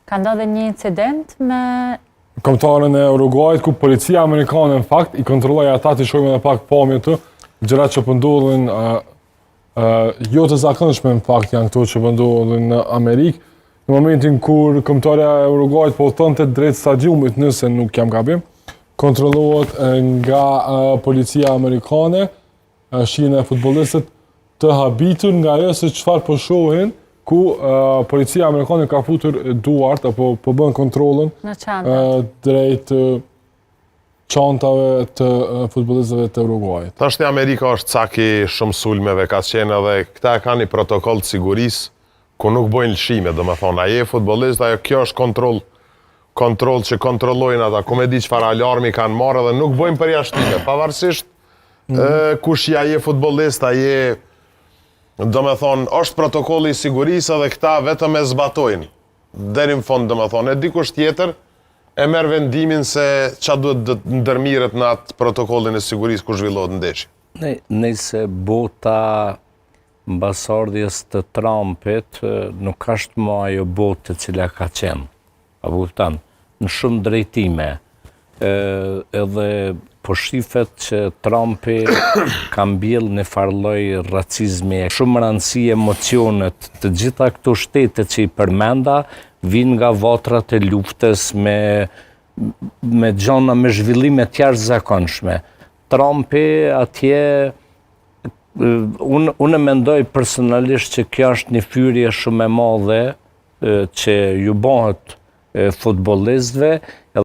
Ka ndodhe një incident me... Kombëtarën e Uruguayt, ku policia amerikane në fakt i kontrolloi ata të shojmë edhe pak pamje të gjërat që pëndodhin jo të zakonshme në fakt janë këto që pëndodhin në Amerikë. Në momentin kur kombëtarja e Uruguayt po thonte drejt stadiumit, nëse nuk jam gabim, kontrollohet nga policia amerikane, shihen e futbollistët të habitur nga ajo se çfarë po shohin, ku policia amerikane ka futur duart apo po bën kontrollën drejt çantave të futbollistëve të Uruguayit. Tashti Amerika është caki shumë sulmeve, ka qenë edhe këta ka një protokoll të sigurisë, ku nuk bojnë lëshime, do me thonë, a je futbollist, ajo kjo është kontroll që kontrollojnë ata, ku me di çfarë alarmi kanë marrë dhe nuk bojnë përjashtime, pavarësisht kush ja je futbollist, a je, do me thonë, është protokolli i sigurisë dhe këta vetëm e zbatojnë, deri në fund, do me thonë, e dikush tjetër e merr vendimin se çfarë duhet të ndërmirret në atë protokollin e sigurisë ku zhvillohet ndeshja. Nëse bota mbasardhjes të Trumpit nuk është më ajo botë e cila ka qenë. A kupton? Në shumë drejtime. Edhe po shifet që Trumpi ka mbjell në farloj racizmi. Shumë rëndësi emocionet të gjitha këto shtete që i përmenda vinë nga vatrat e luftës me gjona, me zhvillime të jashtëzakonshme. Trumpi atje, unë mendoj personalisht që kjo është një fyrje shumë e madhe që ju bëhet futbollistëve.